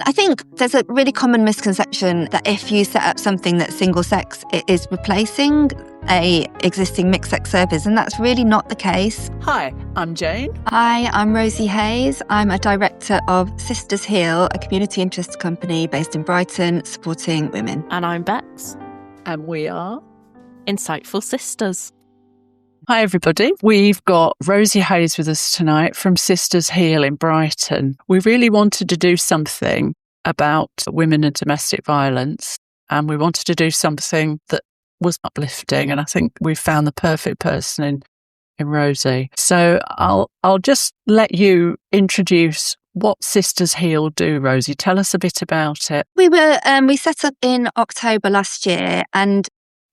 I think there's a really common misconception that if you set up something that's single sex, it is replacing a existing mixed sex service, and that's really not the case. Hi, I'm Jane. Hi, I'm Rosie Hayes. I'm a director of Sisters Heal, a community interest company based in Brighton, supporting women. And I'm Bex. And we are Insightful Sisters. Hi everybody. We've got Rosie Hayes with us tonight from Sisters Heal in Brighton. We really wanted to do something about women and domestic violence, and we wanted to do something that was uplifting, and I think we found the perfect person in Rosie. So I'll just let you introduce what Sisters Heal do, Rosie. Tell us a bit about it. We set up in October last year, and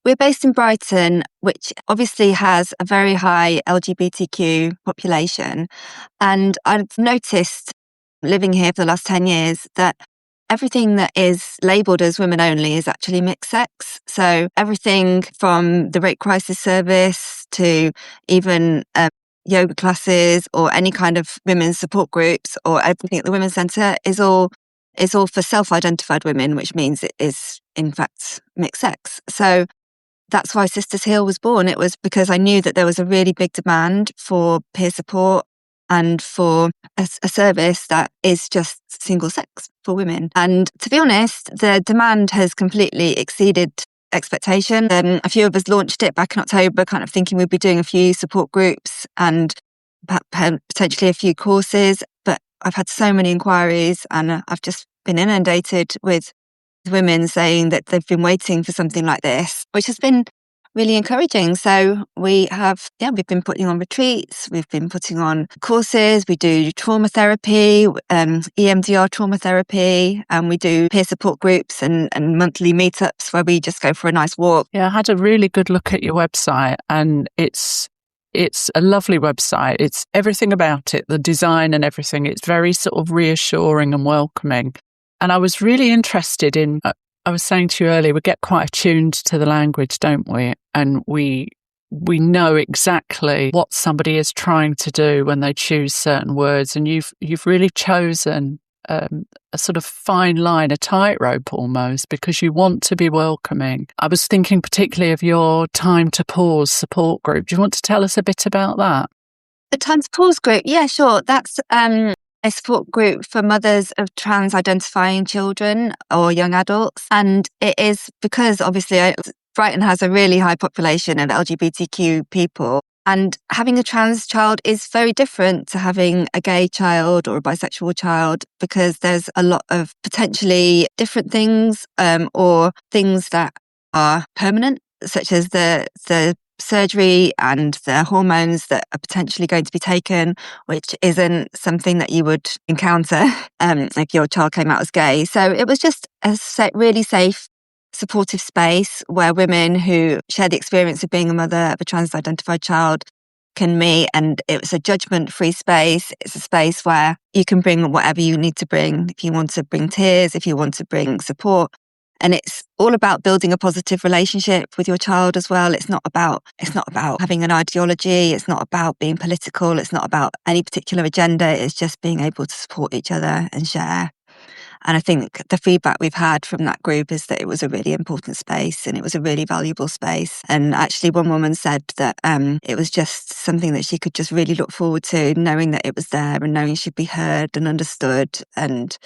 we're based in Brighton, which obviously has a very high LGBTQ population. And I've noticed, living here for the last 10 years, that everything that is labelled as women only is actually mixed sex. So everything from the rape crisis service to even yoga classes or any kind of women's support groups or everything at the Women's Centre is all for self-identified women, which means it is in fact mixed sex. So that's why Sisters Heal was born. It was because I knew that there was a really big demand for peer support and for a service that is just single sex for women. And to be honest, the demand has completely exceeded expectation. A few of us launched it back in October, kind of thinking we'd be doing a few support groups and potentially a few courses. But I've had so many inquiries, and I've just been inundated with women saying that they've been waiting for something like this, which has been really encouraging. So we've been putting on retreats, we've been putting on courses, we do trauma therapy, EMDR trauma therapy, and we do peer support groups and monthly meetups where we just go for a nice walk. Yeah, I had a really good look at your website, and it's a lovely website. It's everything about it, the design and everything. It's very sort of reassuring and welcoming. And I was really interested in, I was saying to you earlier, we get quite attuned to the language, don't we? And we know exactly what somebody is trying to do when they choose certain words. And you've really chosen a sort of fine line, a tightrope almost, because you want to be welcoming. I was thinking particularly of your Time to Pause support group. Do you want to tell us a bit about that? The Time to Pause group? Yeah, sure. That's a support group for mothers of trans-identifying children or young adults. And it is because obviously Brighton has a really high population of LGBTQ people. And having a trans child is very different to having a gay child or a bisexual child, because there's a lot of potentially different things or things that are permanent, such as the surgery and the hormones that are potentially going to be taken, which isn't something that you would encounter if your child came out as gay. So it was just a really safe, supportive space where women who share the experience of being a mother of a trans-identified child can meet, and it was a judgment-free space. It's a space where you can bring whatever you need to bring. If you want to bring tears, if you want to bring support. And it's all about building a positive relationship with your child as well. It's not about having an ideology. It's not about being political. It's not about any particular agenda. It's just being able to support each other and share. And I think the feedback we've had from that group is that it was a really important space and it was a really valuable space. And actually one woman said that it was just something that she could just really look forward to, knowing that it was there and knowing she'd be heard and understood and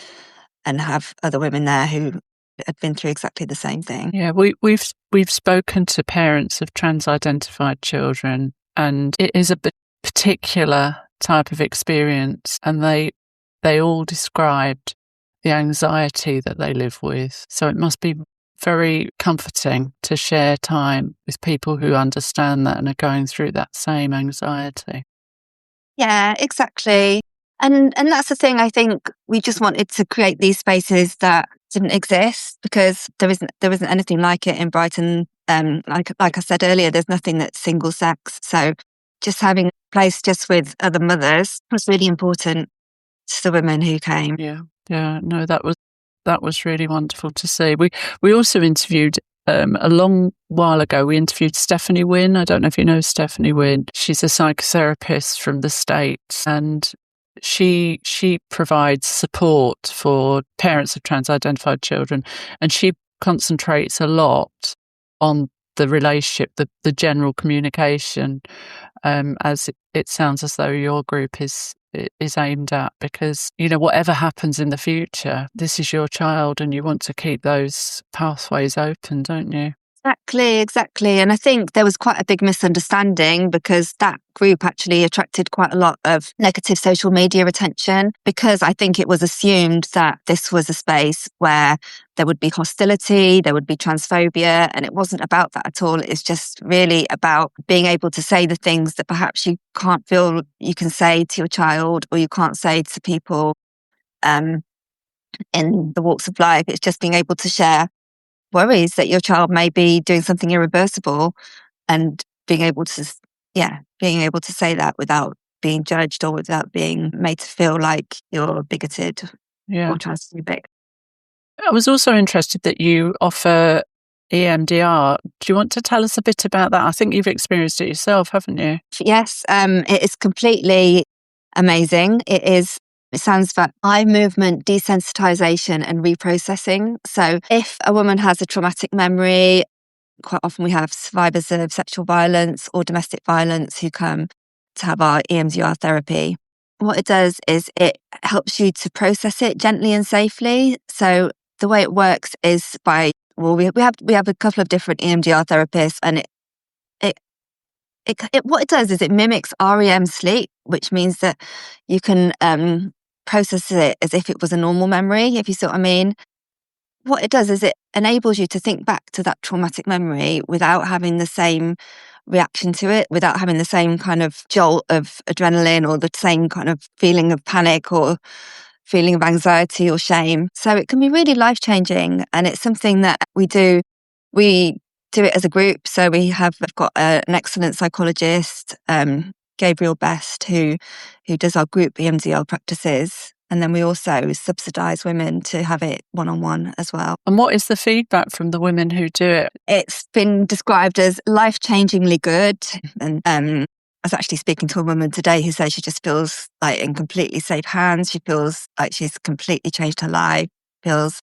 have other women there who had been through exactly the same thing. Yeah, we've spoken to parents of trans-identified children, and it is a particular type of experience, and they all described the anxiety that they live with. So it must be very comforting to share time with people who understand that and are going through that same anxiety. Yeah, exactly. And that's the thing. I think we just wanted to create these spaces that didn't exist, because there isn't anything like it in Brighton. Like I said earlier, there's nothing that's single sex. So just having a place just with other mothers was really important to the women who came. Yeah. No, that was really wonderful to see. We also interviewed a long while ago. We interviewed Stephanie Wynn. I don't know if you know Stephanie Wynn. She's a psychotherapist from the States, and she provides support for parents of trans-identified children, and she concentrates a lot on the relationship, the general communication, as it sounds as though your group is aimed at, because, you know, whatever happens in the future, this is your child and you want to keep those pathways open, don't you? Exactly. And I think there was quite a big misunderstanding because that group actually attracted quite a lot of negative social media attention, because I think it was assumed that this was a space where there would be hostility, there would be transphobia, and it wasn't about that at all. It's just really about being able to say the things that perhaps you can't feel you can say to your child, or you can't say to people in the walks of life. It's just being able to share worries that your child may be doing something irreversible, and being able to say that without being judged or without being made to feel like you're bigoted Yeah. or transphobic. I was also interested that you offer EMDR. Do you want to tell us a bit about that? I think you've experienced it yourself, haven't you? Yes, it is completely amazing. It stands for eye movement desensitization and reprocessing. So if a woman has a traumatic memory, quite often we have survivors of sexual violence or domestic violence who come to have our EMDR therapy. What it does is it helps you to process it gently and safely. So the way it works is we have a couple of different EMDR therapists, and what it does is it mimics REM sleep, which means that you can process it as if it was a normal memory, if you see what I mean. What it does is it enables you to think back to that traumatic memory without having the same reaction to it, without having the same kind of jolt of adrenaline or the same kind of feeling of panic or feeling of anxiety or shame. So it can be really life-changing, and it's something that we do. We do it as a group. So we've got an excellent psychologist, Gabriel Best, who does our group EMDR practices. And then we also subsidise women to have it one-on-one as well. And what is the feedback from the women who do it? It's been described as life-changingly good. And I was actually speaking to a woman today who says she just feels like in completely safe hands. She feels like she's completely changed her life, feels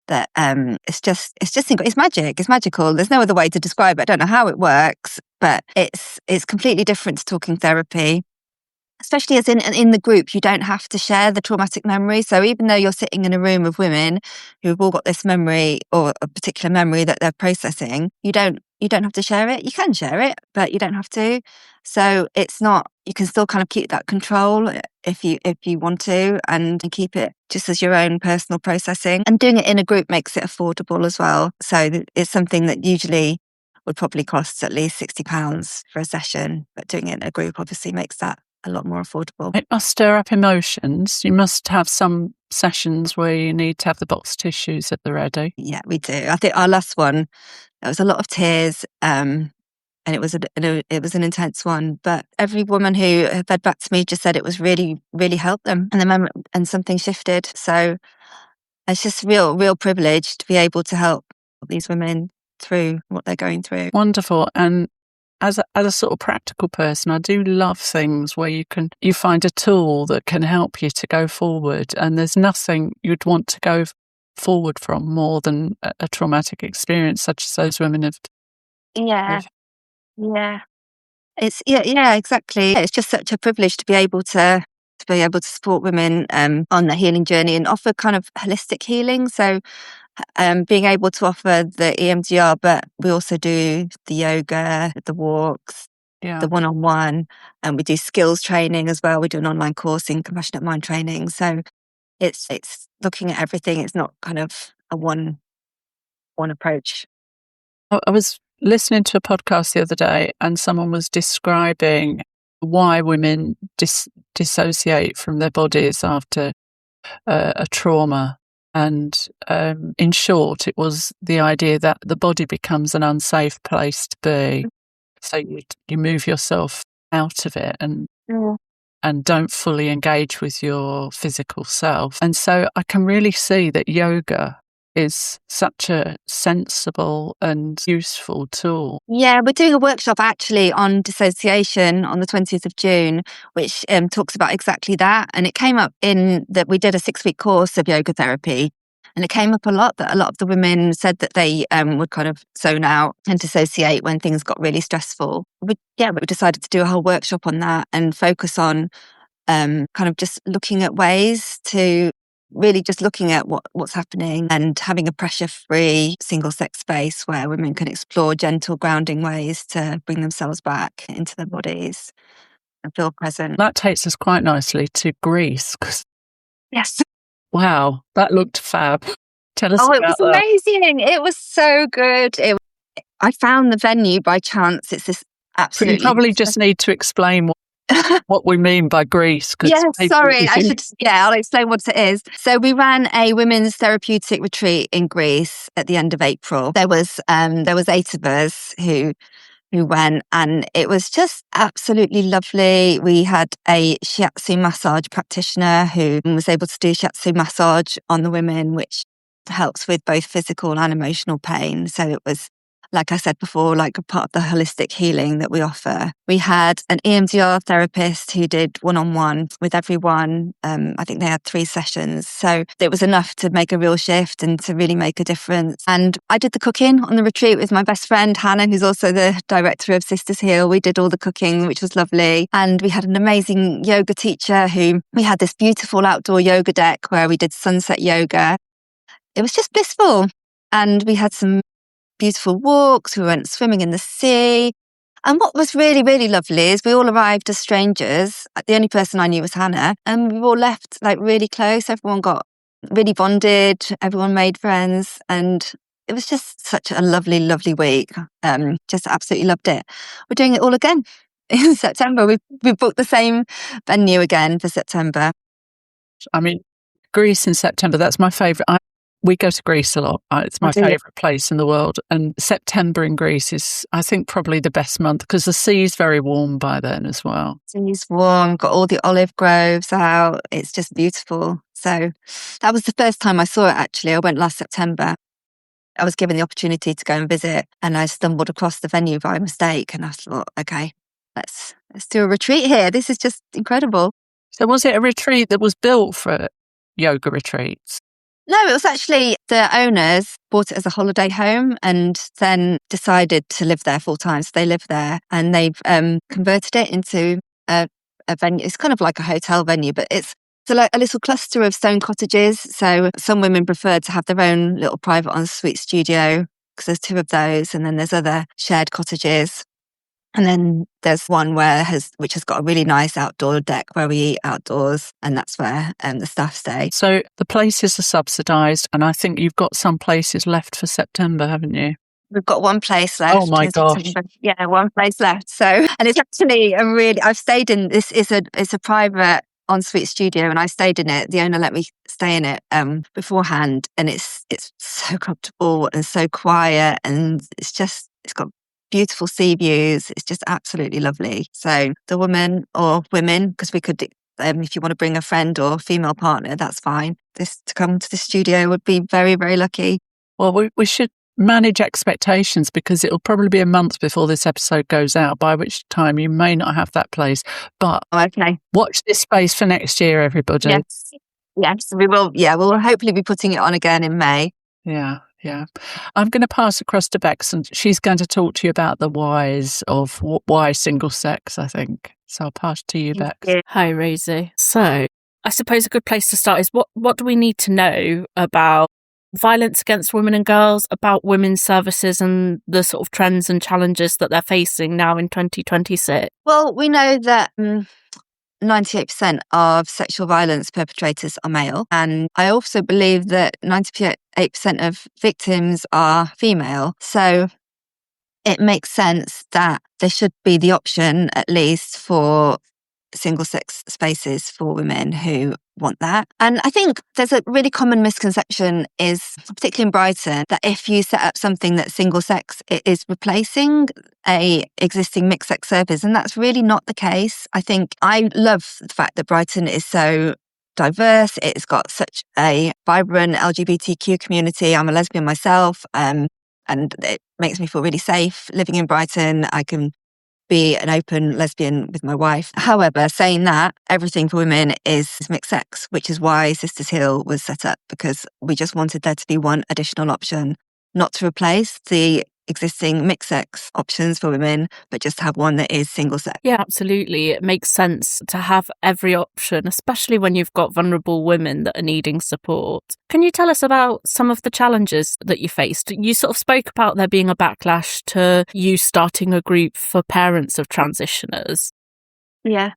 that it's magic. It's magical. There's no other way to describe it. I don't know how it works, but it's completely different to talking therapy. Especially as in the group, you don't have to share the traumatic memory. So even though you're sitting in a room of women who've all got this memory or a particular memory that they're processing, you don't have to share it. You can share it, but you don't have to. So it's not. You can still kind of keep that control if you want to, and keep it just as your own personal processing. And doing it in a group makes it affordable as well. So it's something that usually would probably cost at least £60 for a session, but doing it in a group obviously makes that a lot more affordable. It must stir up emotions. You must have some sessions where you need to have the box tissues at the ready. Yeah, we do. I think our last one, there was a lot of tears, and it was an intense one. But every woman who fed back to me just said it was really, really helped them, and something shifted. So it's just real privilege to be able to help these women through what they're going through. Wonderful. And as a sort of practical person, I do love things where you find a tool that can help you to go forward, and there's nothing you'd want to go forward from more than a traumatic experience such as those women have. Yeah. It's exactly. It's just such a privilege to be able to support women on their healing journey and offer kind of holistic healing. So being able to offer the EMDR, but we also do the yoga, the walks, the one-on-one, and we do skills training as well. We do an online course in compassionate mind training. So it's looking at everything. It's not kind of a one approach. I was listening to a podcast the other day, and someone was describing why women dissociate from their bodies after a trauma. And in short, it was the idea that the body becomes an unsafe place to be. So you move yourself out of it and don't fully engage with your physical self. And so I can really see that yoga is such a sensible and useful tool. Yeah, we're doing a workshop actually on dissociation on the 20th of June, which talks about exactly that. And it came up in that we did a 6-week course of yoga therapy. And it came up a lot that a lot of the women said that they would kind of zone out and dissociate when things got really stressful. We decided to do a whole workshop on that and focus on kind of just looking at ways to really just looking at what's happening and having a pressure-free single-sex space where women can explore gentle grounding ways to bring themselves back into their bodies and feel present. That takes us quite nicely to Greece. Yes. Wow, that looked fab. Tell us Oh, about it was that. amazing. It was so good. I found the venue by chance. It's this But absolutely... you probably just need to explain what we mean by Greece. Yeah, sorry. I'll explain what it is. So we ran a women's therapeutic retreat in Greece at the end of April. There was 8 of us who went, and it was just absolutely lovely. We had a shiatsu massage practitioner who was able to do shiatsu massage on the women, which helps with both physical and emotional pain. So it was, like I said before, like a part of the holistic healing that we offer. We had an EMDR therapist who did one-on-one with everyone. I think they had 3 sessions. So it was enough to make a real shift and to really make a difference. And I did the cooking on the retreat with my best friend, Hannah, who's also the director of Sisters Heal. We did all the cooking, which was lovely. And we had an amazing yoga teacher we had this beautiful outdoor yoga deck where we did sunset yoga. It was just blissful. And we had some beautiful walks. We went swimming in the sea. And what was really, really lovely is we all arrived as strangers. The only person I knew was Hannah. And we all left like really close. Everyone got really bonded. Everyone made friends. And it was just such a lovely, lovely week. Just absolutely loved it. We're doing it all again in September. We booked the same venue again for September. I mean, Greece in September, that's my favourite. We go to Greece a lot. It's my favourite place in the world. And September in Greece is, I think, probably the best month because the sea's very warm by then as well. Sea's warm, got all the olive groves out. It's just beautiful. So that was the first time I saw it, actually. I went last September. I was given the opportunity to go and visit and I stumbled across the venue by mistake. And I thought, okay, let's do a retreat here. This is just incredible. So was it a retreat that was built for yoga retreats? No, it was actually the owners bought it as a holiday home and then decided to live there full time. So they live there and they've converted it into a venue. It's kind of like a hotel venue, but it's like a little cluster of stone cottages. So some women prefer to have their own little private ensuite studio because there's 2 of those. And then there's other shared cottages. And then there's one which has got a really nice outdoor deck where we eat outdoors, and that's where the staff stay. So the places are subsidised, and I think you've got some places left for September, haven't you? We've got one place left. Oh my gosh! Yeah, one place left. So, and it's actually I've stayed in this. It's a private ensuite studio, and I stayed in it. The owner let me stay in it beforehand, and it's so comfortable and so quiet, and it's got beautiful sea views. It's just absolutely lovely. So the women, because we could, if you want to bring a friend or female partner, that's fine. To come to the studio would be very, very lucky. Well, we should manage expectations because it'll probably be a month before this episode goes out, by which time you may not have that place. But okay, watch this space for next year, everybody. Yes, we will. Yeah, we'll hopefully be putting it on again in May. Yeah. I'm going to pass across to Bex and she's going to talk to you about the whys of why single sex, I think. So I'll pass to you, Bex. Yeah. Hi, Rosie. So I suppose a good place to start is what do we need to know about violence against women and girls, about women's services and the sort of trends and challenges that they're facing now in 2026? Well, we know that 98% of sexual violence perpetrators are male. And I also believe that 98% of victims are female. So it makes sense that there should be the option, at least, for single-sex spaces for women who want that. And I think there's a really common misconception particularly in Brighton, that if you set up something that's single-sex, it is replacing a existing mixed-sex service. And that's really not the case. I love the fact that Brighton is so diverse. It's got such a vibrant LGBTQ community. I'm a lesbian myself, and it makes me feel really safe living in Brighton. I can be an open lesbian with my wife. However, saying that, everything for women is mixed sex, which is why Sisters Hill was set up, because we just wanted there to be one additional option, not to replace the existing mixed sex options for women, but just have one that is single sex. Yeah, absolutely. It makes sense to have every option, especially when you've got vulnerable women that are needing support. Can you tell us about some of the challenges that you faced? You sort of spoke about there being a backlash to you starting a group for parents of transitioners. Yeah.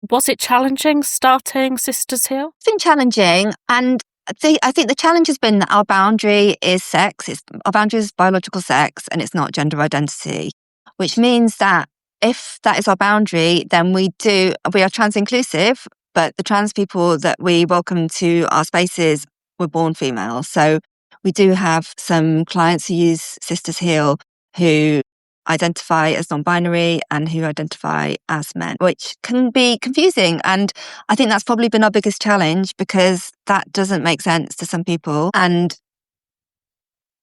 Was it challenging starting Sisters Hill? It's been challenging, and I think the challenge has been that our boundary is sex. Our boundary is biological sex, and it's not gender identity, which means that if that is our boundary, then we are trans inclusive, but the trans people that we welcome to our spaces were born female. So we do have some clients who use Sisters Heal who identify as non-binary and who identify as men, which can be confusing. And I think that's probably been our biggest challenge, because that doesn't make sense to some people. And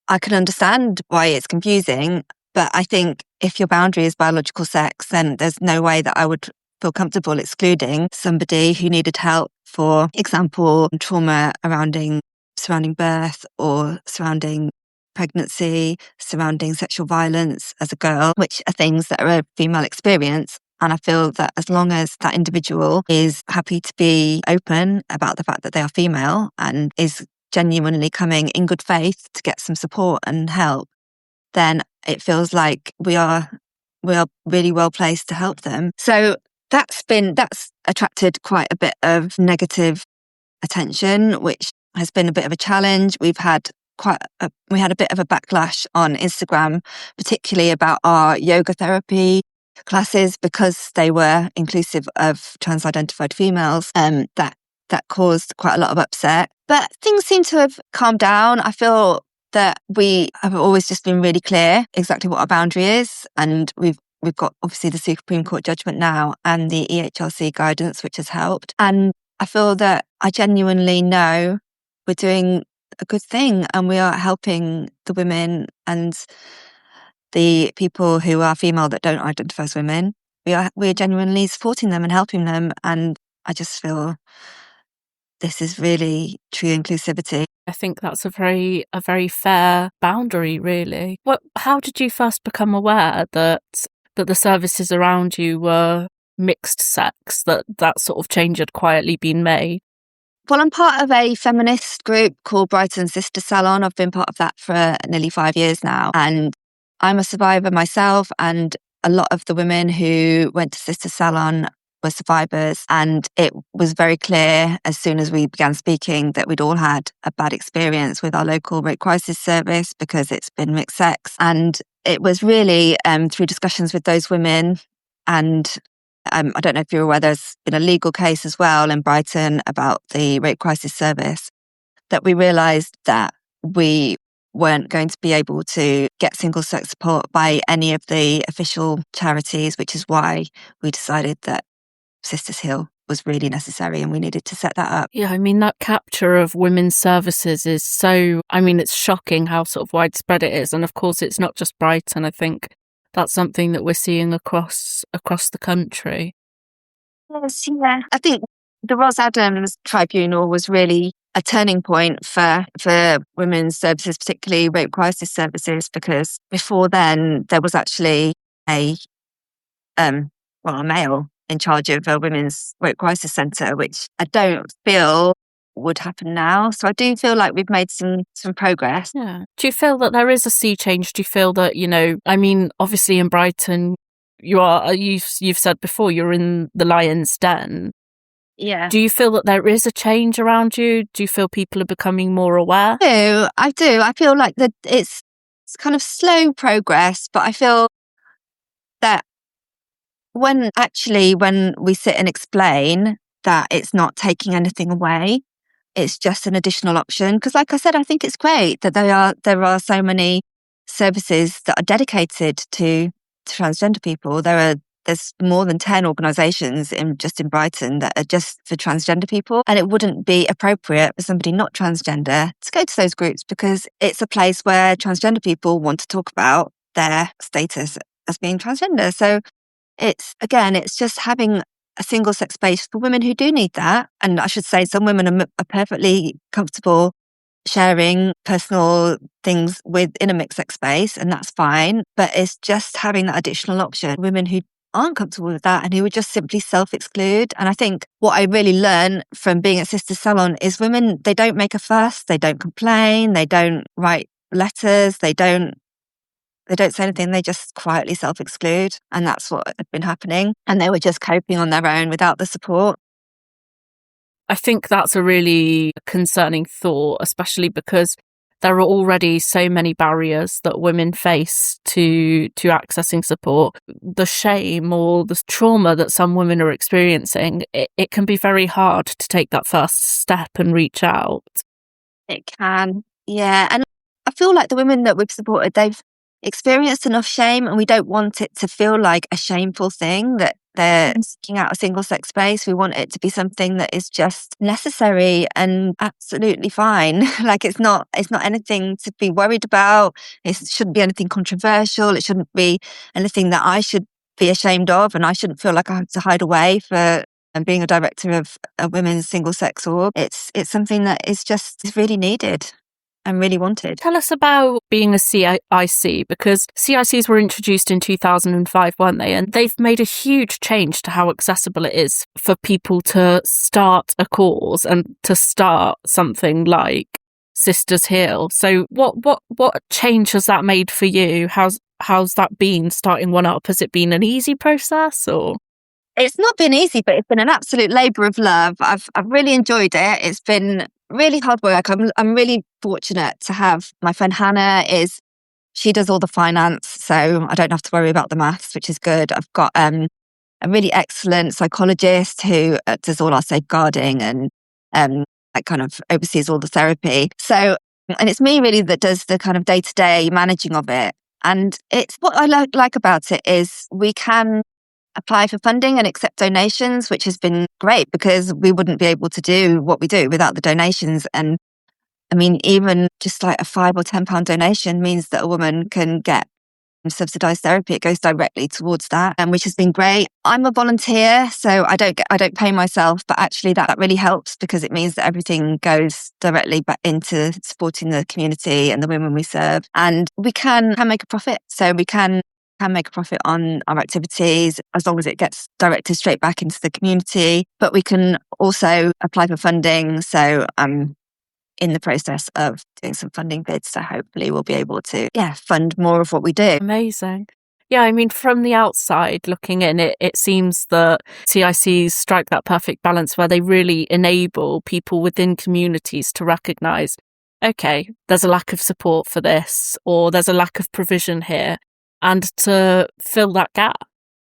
I can understand why it's confusing, but I think if your boundary is biological sex, then there's no way that I would feel comfortable excluding somebody who needed help, for example, trauma surrounding birth or surrounding pregnancy, surrounding sexual violence as a girl, which are things that are a female experience. And I feel that as long as that individual is happy to be open about the fact that they are female and is genuinely coming in good faith to get some support and help, then it feels like we are really well placed to help them. So that's attracted quite a bit of negative attention, which has been a bit of a challenge. We had a bit of a backlash on Instagram, particularly about our yoga therapy classes, because they were inclusive of trans-identified females. That caused quite a lot of upset. But things seem to have calmed down. I feel that we have always just been really clear exactly what our boundary is, and we've got obviously the Supreme Court judgment now and the EHRC guidance, which has helped. And I feel that I genuinely know we're doing a good thing, and we are helping the women and the people who are female that don't identify as women. We are genuinely supporting them and helping them, and I just feel this is really true inclusivity. I think that's a very fair boundary, really. How did you first become aware that the services around you were mixed sex, that sort of change had quietly been made? Well, I'm part of a feminist group called Brighton Sister Salon. I've been part of that for nearly 5 years now, and I'm a survivor myself, and a lot of the women who went to Sister Salon were survivors, and it was very clear as soon as we began speaking that we'd all had a bad experience with our local rape crisis service because it's been mixed sex. And it was really through discussions with those women, and I don't know if you're aware, there's been a legal case as well in Brighton about the rape crisis service, that we realised that we weren't going to be able to get single sex support by any of the official charities, which is why we decided that Sisters Hill was really necessary and we needed to set that up. Yeah, I mean, that capture of women's services is it's shocking how sort of widespread it is. And of course, it's not just Brighton. I think that's something that we're seeing across the country. Yes, yeah. I think the Ros Adams Tribunal was really a turning point for women's services, particularly rape crisis services, because before then there was actually a male in charge of a women's rape crisis centre, which I don't feel would happen now. So I do feel like we've made some progress. Yeah. Do you feel that there is a sea change? Do you feel that, obviously in Brighton, you've said before, you're in the lion's den. Yeah. Do you feel that there is a change around you? Do you feel people are becoming more aware? I do. I feel like that it's kind of slow progress, but I feel that when we sit and explain that it's not taking anything away, it's just an additional option. Because like I said, I think it's great that there are so many services that are dedicated to transgender people. There there's more than 10 organisations in Brighton that are just for transgender people. And it wouldn't be appropriate for somebody not transgender to go to those groups, because it's a place where transgender people want to talk about their status as being transgender. So it's just having a single sex space for women who do need that. And I should say some women are perfectly comfortable sharing personal things within a mixed sex space, and that's fine. But it's just having that additional option. Women who aren't comfortable with that and who would just simply self-exclude. And I think what I really learned from being at Sister Salon is women, they don't make a fuss, they don't complain, they don't write letters, they don't say anything, they just quietly self-exclude. And that's what had been happening. And they were just coping on their own without the support. I think that's a really concerning thought, especially because there are already so many barriers that women face to accessing support. The shame or the trauma that some women are experiencing, it can be very hard to take that first step and reach out. It can, yeah. And I feel like the women that we've supported, they've experienced enough shame, and we don't want it to feel like a shameful thing that they're seeking out a single sex space. We want it to be something that is just necessary and absolutely fine. Like it's not anything to be worried about. It shouldn't be anything controversial. It shouldn't be anything that I should be ashamed of, and I shouldn't feel like I have to hide away for being a director of a women's single sex org. It's something that is really needed and really wanted. Tell us about being a CIC, because CICs were introduced in 2005, weren't they? And they've made a huge change to how accessible it is for people to start a cause and to start something like Sisters Heal. So what change has that made for you? How's that been, starting one up? Has it been an easy process, or? It's not been easy, but it's been an absolute labour of love. I've really enjoyed it. It's been really hard work. I'm really fortunate to have my friend Hannah. She does all the finance, so I don't have to worry about the maths, which is good. I've got a really excellent psychologist who does all our safeguarding and kind of oversees all the therapy. So, and it's me really that does the kind of day-to-day managing of it. And it's what I like about it is we can apply for funding and accept donations, which has been great because we wouldn't be able to do what we do without the donations. And I mean, even just like a £5 or £10 donation means that a woman can get subsidised therapy. It goes directly towards that, and which has been great. I'm a volunteer, so I don't pay myself, but actually that really helps because it means that everything goes directly back into supporting the community and the women we serve, and we can make a profit. So we can make a profit on our activities as long as it gets directed straight back into the community. But we can also apply for funding. So I'm in the process of doing some funding bids. So hopefully we'll be able to fund more of what we do. Amazing. Yeah, I mean, from the outside looking in, it seems that CICs strike that perfect balance where they really enable people within communities to recognise, okay, there's a lack of support for this, or there's a lack of provision here, and to fill that gap.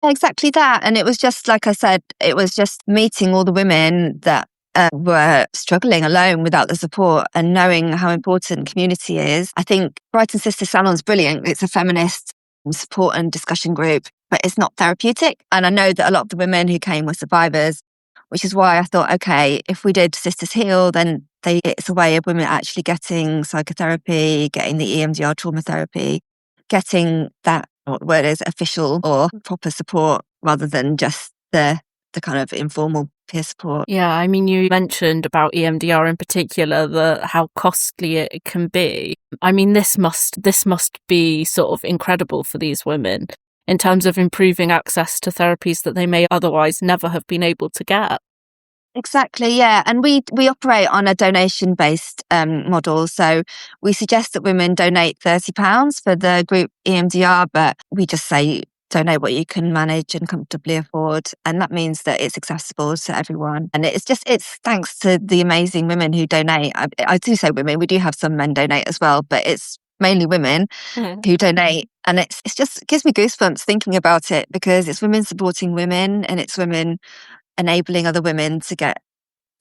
Exactly that. And it was just, like I said, it was just meeting all the women that were struggling alone without the support and knowing how important community is. I think Brighton Sister Salon is brilliant. It's a feminist support and discussion group, but it's not therapeutic. And I know that a lot of the women who came were survivors, which is why I thought, okay, if we did Sisters Heal, then it's a way of women actually getting psychotherapy, getting the EMDR trauma therapy, getting that, what word is, official or proper support rather than just the kind of informal peer support. Yeah, I mean, you mentioned about EMDR in particular, how costly it can be. I mean, this must be sort of incredible for these women in terms of improving access to therapies that they may otherwise never have been able to get. Exactly, yeah. And we operate on a donation-based model. So we suggest that women donate £30 for the group EMDR, but we just say donate what you can manage and comfortably afford. And that means that it's accessible to everyone. And it's thanks to the amazing women who donate. I do say women, we do have some men donate as well, but it's mainly women who donate. And it gives me goosebumps thinking about it because it's women supporting women and it's women enabling other women to get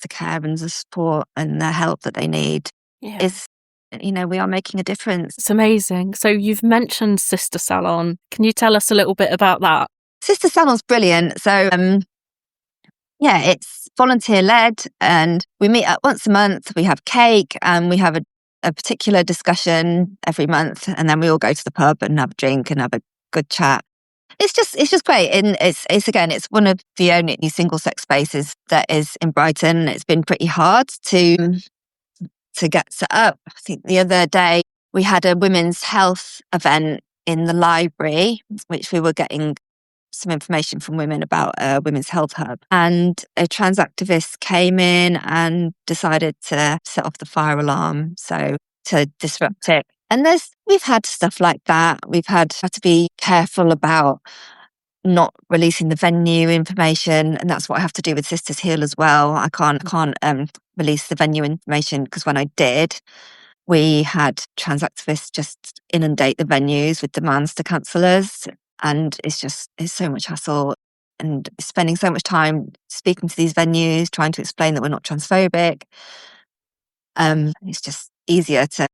the care and the support and the help that they need. We are making a difference. It's amazing. So you've mentioned Sister Salon. Can you tell us a little bit about that? Sister Salon's brilliant. So, yeah, it's volunteer led, and we meet up once a month. We have cake, and we have a particular discussion every month, and then we all go to the pub and have a drink and have a good chat. It's just great, and it's one of the only single sex spaces that is in Brighton. It's been pretty hard to get set up. I think the other day we had a women's health event in the library, which we were getting some information from women about a women's health hub. And a trans activist came in and decided to set off the fire alarm, so to disrupt it. And we've had stuff like that. We've had to be careful about not releasing the venue information, and that's what I have to do with Sisters Heal as well. I can't release the venue information, because when I did, we had trans activists just inundate the venues with demands to cancel us, and it's so much hassle, and spending so much time speaking to these venues, trying to explain that we're not transphobic. It's just easier to.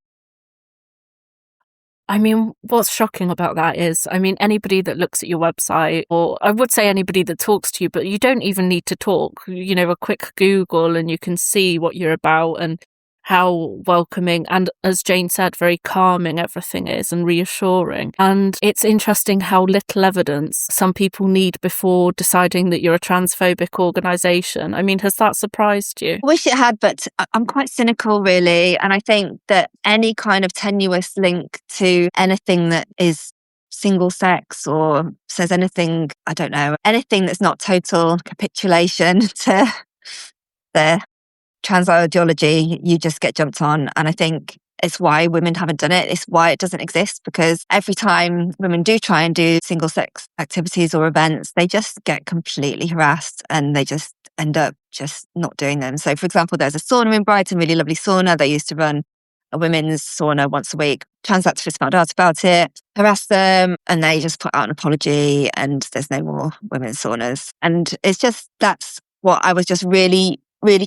I mean, what's shocking about that is, I mean, anybody that looks at your website, or I would say anybody that talks to you, but you don't even need to talk, a quick Google and you can see what you're about and how welcoming and, as Jane said, very calming everything is and reassuring. And it's interesting how little evidence some people need before deciding that you're a transphobic organisation. I mean, has that surprised you? I wish it had, but I'm quite cynical, really. And I think that any kind of tenuous link to anything that is single sex or says anything, I don't know, anything that's not total capitulation to the trans ideology, you just get jumped on. And I think it's why women haven't done it. It's why it doesn't exist, because every time women do try and do single sex activities or events, they just get completely harassed and they just end up just not doing them. So, for example, there's a sauna in Brighton, really lovely sauna. They used to run a women's sauna once a week. Trans activists found out about it, harassed them, and they just put out an apology, and there's no more women's saunas. And it's just, that's what I was just really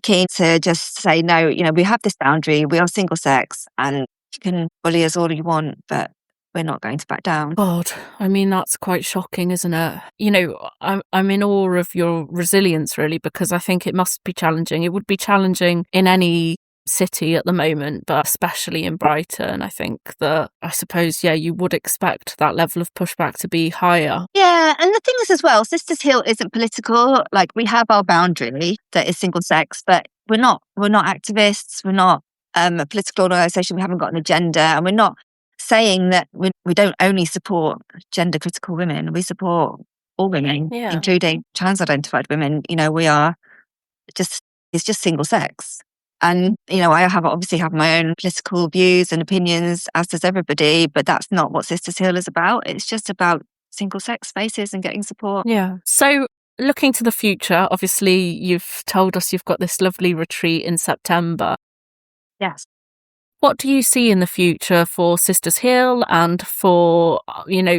keen to just say, no, we have this boundary, we are single sex, and you can bully us all you want, but we're not going to back down. God, I mean, that's quite shocking, isn't it? I'm in awe of your resilience, really, because I think it must be challenging. It would be challenging in any city at the moment, but especially in Brighton. I think that, I suppose, you would expect that level of pushback to be higher. Yeah, and the thing is as well, Sisters Hill isn't political. Like, we have our boundary that is single sex, but we're not activists. We're not a political organisation. We haven't got an agenda, and we're not saying that we don't only support gender critical women. We support all women, including trans identified women. We are it's just single sex. And, I obviously have my own political views and opinions, as does everybody, but that's not what Sisters Hill is about. It's just about single sex spaces and getting support. Yeah. So, looking to the future, obviously you've told us you've got this lovely retreat in September. Yes. What do you see in the future for Sisters Hill and for,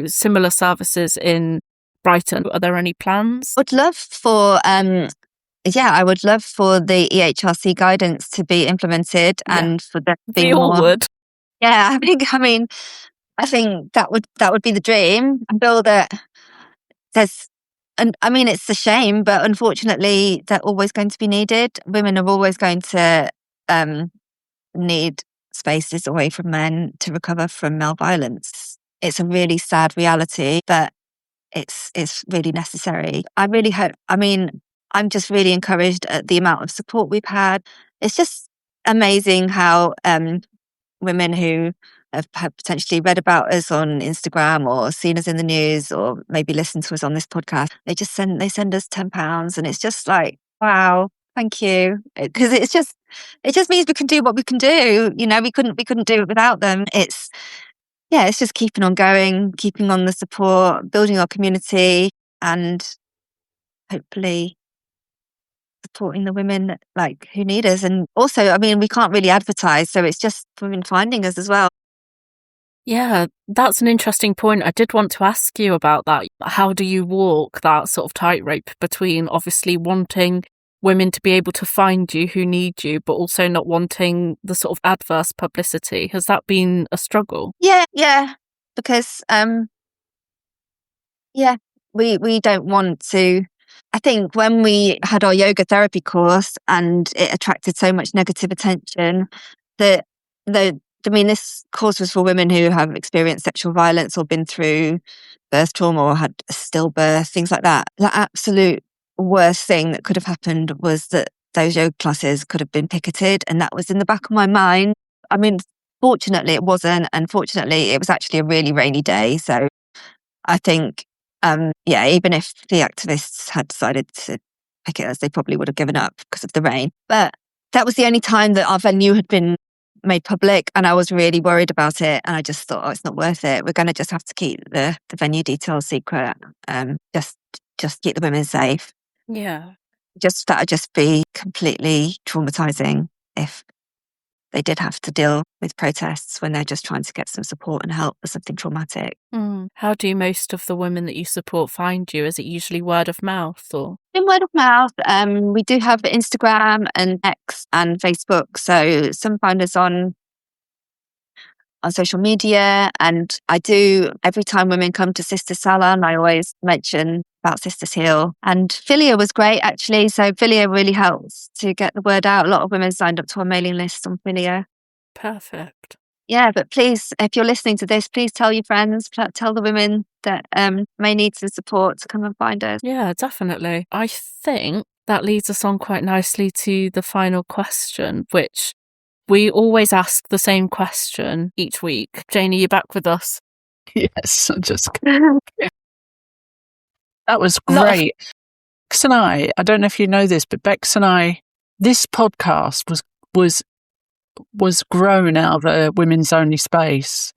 similar services in Brighton? Are there any plans? I would love for the EHRC guidance to be implemented, and for there to be more. Would. Yeah, I think that would be the dream. I feel that it's a shame, but unfortunately they're always going to be needed. Women are always going to need spaces away from men to recover from male violence. It's a really sad reality, but it's really necessary. I really hope, I'm just really encouraged at the amount of support we've had. It's just amazing how women who have potentially read about us on Instagram or seen us in the news or maybe listened to us on this podcast, they send us £10, and it's just like, wow, thank you. Because it just means we can do what we can do. We couldn't do it without them. It's just keeping on going, keeping on the support, building our community, and hopefully supporting the women who need us. And also, we can't really advertise, so it's just women finding us as well. Yeah, that's an interesting point. I did want to ask you about that. How do you walk that sort of tightrope between obviously wanting women to be able to find you who need you, but also not wanting the sort of adverse publicity? Has that been a struggle? Yeah, because we don't want to. I think when we had our yoga therapy course and it attracted so much negative attention, that this course was for women who have experienced sexual violence or been through birth trauma or had a stillbirth, things like that. The absolute worst thing that could have happened was that those yoga classes could have been picketed, and that was in the back of my mind. I mean, fortunately it wasn't, and fortunately it was actually a really rainy day. So I think, even if the activists had decided to picket us, they probably would have given up because of the rain. But that was the only time that our venue had been made public, and I was really worried about it. And I just thought, oh, it's not worth it. We're going to just have to keep the venue details secret. Just keep the women safe. Yeah. That would just be completely traumatizing if they did have to deal with protests when they're just trying to get some support and help for something traumatic. How do most of the women that you support find you? Is it usually word of mouth or? In word of mouth, we do have Instagram and X and Facebook. So some find us on social media, and I do, every time women come to Sister Salon, I always mention about Sisters Heal. And Filia was great, actually. So Filia really helps to get the word out. A lot of women signed up to our mailing list on Filia. Perfect. Yeah, but please, if you're listening to this, please tell your friends, tell the women that may need some support to come and find us. Yeah, definitely. I think that leads us on quite nicely to the final question, which we always ask the same question each week. Jane, are you back with us? Yes, I'm just kidding. That was great. Bex and I don't know if you know this, but Bex and I, this podcast was grown out of a women's only space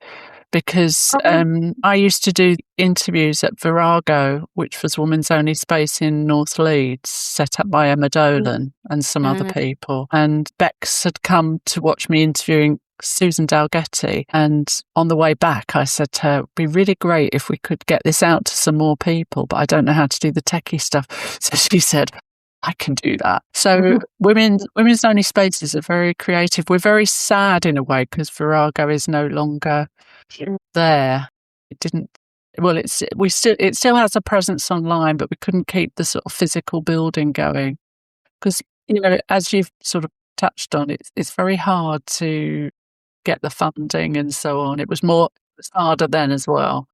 because I used to do interviews at Virago, which was women's only space in North Leeds, set up by Emma Dolan and some other people. And Bex had come to watch me interviewing Susan Dalgetty. And on the way back, I said to her, it'd be really great if we could get this out to some more people, but I don't know how to do the techie stuff. So she said, I can do that. So women's only spaces are very creative. We're very sad in a way because Virago is no longer there. It didn't. Well, it still has a presence online, but we couldn't keep the sort of physical building going because as you've sort of touched on, it's very hard to get the funding and so on. It was harder then as well.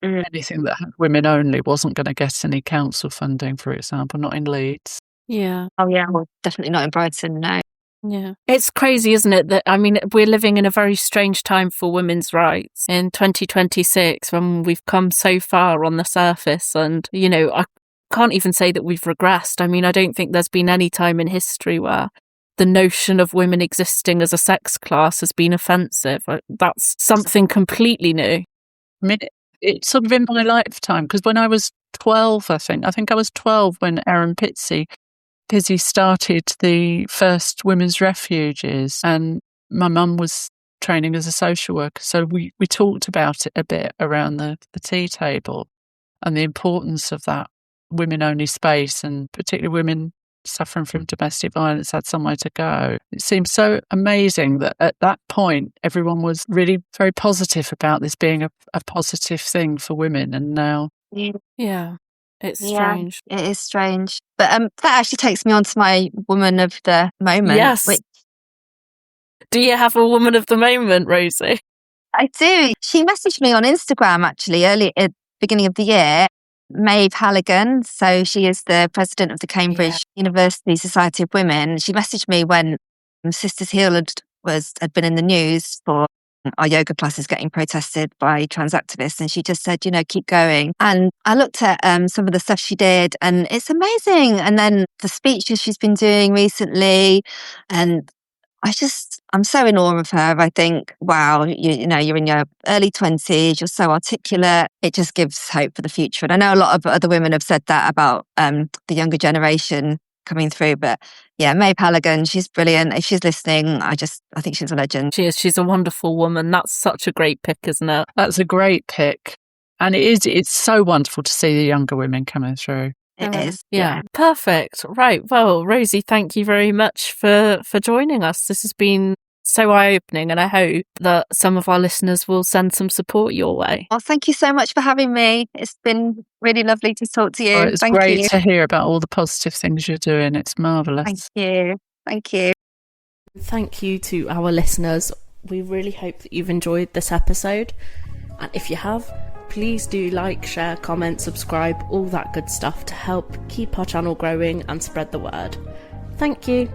Anything that had women only wasn't going to get any council funding, for example, not in Leeds. Yeah. Oh yeah, well, definitely not in Brighton, no. Yeah. It's crazy, isn't it? That, I mean, we're living in a very strange time for women's rights in 2026 when we've come so far on the surface. And, I can't even say that we've regressed. I mean, I don't think there's been any time in history where the notion of women existing as a sex class has been offensive. That's something completely new. I mean, it's sort of in my lifetime, because when I was 12, I think I was 12 when Erin Pizzi started the first women's refuges, and my mum was training as a social worker. So we talked about it a bit around the tea table and the importance of that women-only space, and particularly women suffering from domestic violence had somewhere to go. It seems so amazing that at that point everyone was really very positive about this being a positive thing for women, and now it's strange. It is strange, but that actually takes me on to my woman of the moment. Yes. Do you have a woman of the moment, Rosie? I do. She messaged me on Instagram actually early at the beginning of the year. Maeve Halligan, so she is the president of the Cambridge University Society of Women. She messaged me when Sisters Heal had been in the news for our yoga classes getting protested by trans activists, and she just said, keep going. And I looked at some of the stuff she did, and it's amazing. And then the speeches she's been doing recently, and I'm so in awe of her. I think, wow, you're in your early 20s, you're so articulate. It just gives hope for the future. And I know a lot of other women have said that about the younger generation coming through. But yeah, Maeve Halligan, she's brilliant. If she's listening, I think she's a legend. She is. She's a wonderful woman. That's such a great pick, isn't it? That's a great pick. And it's so wonderful to see the younger women coming through. It is. Yeah. Perfect. Right. Well, Rosie, thank you very much for joining us. This has been so eye-opening, and I hope that some of our listeners will send some support your way. Well, thank you so much for having me. It's been really lovely to talk to you. Oh, it's Thank great you. to hear about all the positive things you're doing. It's marvellous. Thank you. Thank you. Thank you to our listeners. We really hope that you've enjoyed this episode. And if you have, please do like, share, comment, subscribe, all that good stuff to help keep our channel growing and spread the word. Thank you.